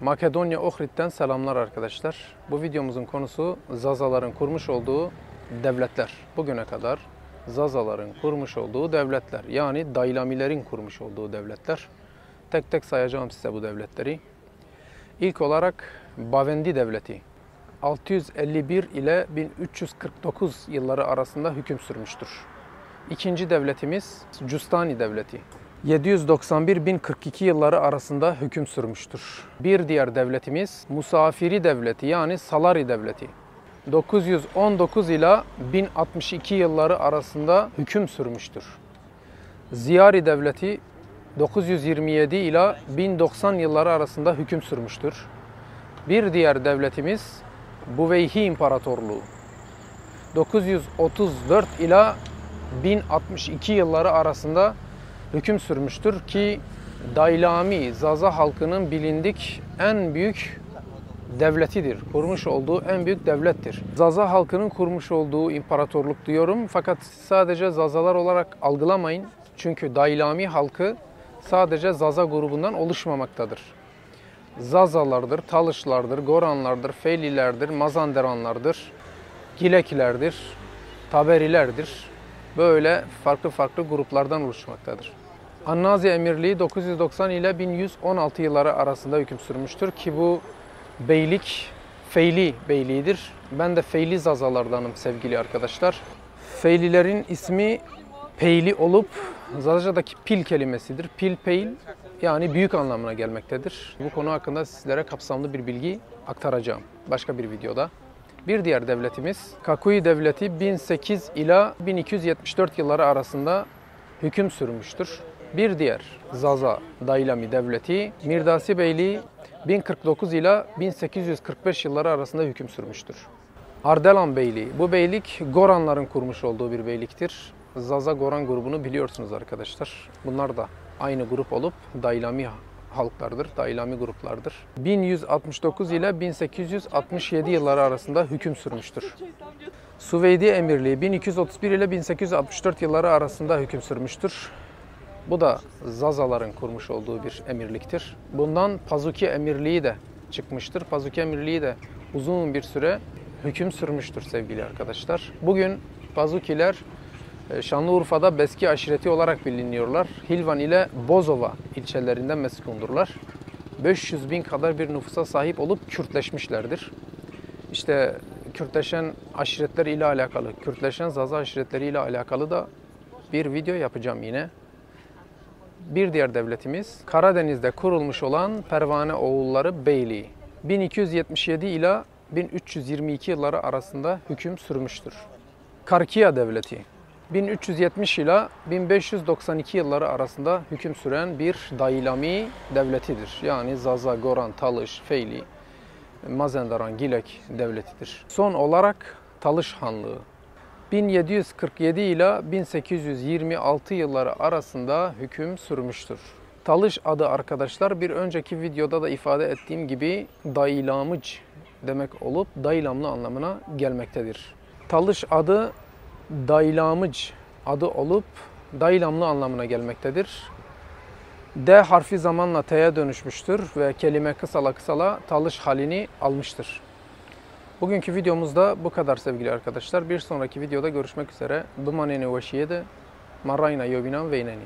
Makedonya Ohrid'den selamlar arkadaşlar. Bu videomuzun konusu Zazaların kurmuş olduğu devletler. Bugüne kadar Zazaların kurmuş olduğu devletler. Yani Daylamilerin kurmuş olduğu devletler. Tek tek sayacağım size bu devletleri. İlk olarak Bavendi Devleti. 651 ile 1349 yılları arasında hüküm sürmüştür. İkinci devletimiz Custani Devleti. 791-1042 yılları arasında hüküm sürmüştür. Bir diğer devletimiz Musafiri Devleti yani Salari Devleti. 919 ila 1062 yılları arasında hüküm sürmüştür. Ziyari Devleti 927 ila 1090 yılları arasında hüküm sürmüştür. Bir diğer devletimiz Buveyhi İmparatorluğu. 934 ila 1062 yılları arasında hüküm sürmüştür ki Daylami, Zaza halkının bilindik en büyük devletidir. Kurmuş olduğu en büyük devlettir. Zaza halkının kurmuş olduğu imparatorluk diyorum fakat sadece Zazalar olarak algılamayın. Çünkü Daylami halkı sadece Zaza grubundan oluşmamaktadır. Zazalardır, Talışlardır, Goranlardır, Feylilerdir, Mazanderanlardır, Gileklerdir, Taberilerdir. Böyle farklı gruplardan oluşmaktadır. Annazi Emirliği 990 ile 1116 yılları arasında hüküm sürmüştür ki bu beylik Feyli beyliğidir. Ben de Feyli Zazalardanım sevgili arkadaşlar. Feylilerin ismi Peyli olup Zazaca'daki pil kelimesidir. Pil peyl yani büyük anlamına gelmektedir. Bu konu hakkında sizlere kapsamlı bir bilgi aktaracağım başka bir videoda. Bir diğer devletimiz Kakui Devleti 1008 ila 1274 yılları arasında hüküm sürmüştür. Bir diğer Zaza Daylami Devleti Mirdasi Beyliği 1049 ila 1845 yılları arasında hüküm sürmüştür. Ardelan Beyliği. Bu beylik Goranların kurmuş olduğu bir beyliktir. Zaza Goran grubunu biliyorsunuz arkadaşlar. Bunlar da aynı grup olup Daylami halklardır, Daylami gruplardır. 1169 ile 1867 yılları arasında hüküm sürmüştür. Suveydi Emirliği 1231 ile 1864 yılları arasında hüküm sürmüştür. Bu da Zazaların kurmuş olduğu bir emirliktir. Bundan Pazuki Emirliği de çıkmıştır. Pazuki Emirliği de uzun bir süre hüküm sürmüştür sevgili arkadaşlar. Bugün Pazukiler Şanlıurfa'da Beski aşireti olarak biliniyorlar. Hilvan ile Bozova ilçelerinden meskundurlar. 500 bin kadar bir nüfusa sahip olup Kürtleşmişlerdir. İşte Kürtleşen aşiretler ile alakalı, Kürtleşen Zaza aşiretleri ile alakalı da bir video yapacağım yine. Bir diğer devletimiz Karadeniz'de kurulmuş olan Pervane Oğulları Beyliği. 1277 ila 1322 yılları arasında hüküm sürmüştür. Karkiya Devleti 1370 ila 1592 yılları arasında hüküm süren bir Daylami devletidir. Yani Zaza, Goran, Talış, Feyli, Mazendaran, Gilek devletidir. Son olarak Talış Hanlığı 1747 ila 1826 yılları arasında hüküm sürmüştür. Talış adı arkadaşlar bir önceki videoda da ifade ettiğim gibi Daylamıc demek olup Daylamlı anlamına gelmektedir. Talış adı Daylamıc adı olup Daylamlı anlamına gelmektedir. D harfi zamanla T'ye dönüşmüştür ve kelime kısala Talış halini almıştır. Bugünkü videomuzda bu kadar sevgili arkadaşlar. Bir sonraki videoda görüşmek üzere. Dumaneni ve şiyede marayna yobinan veyneni.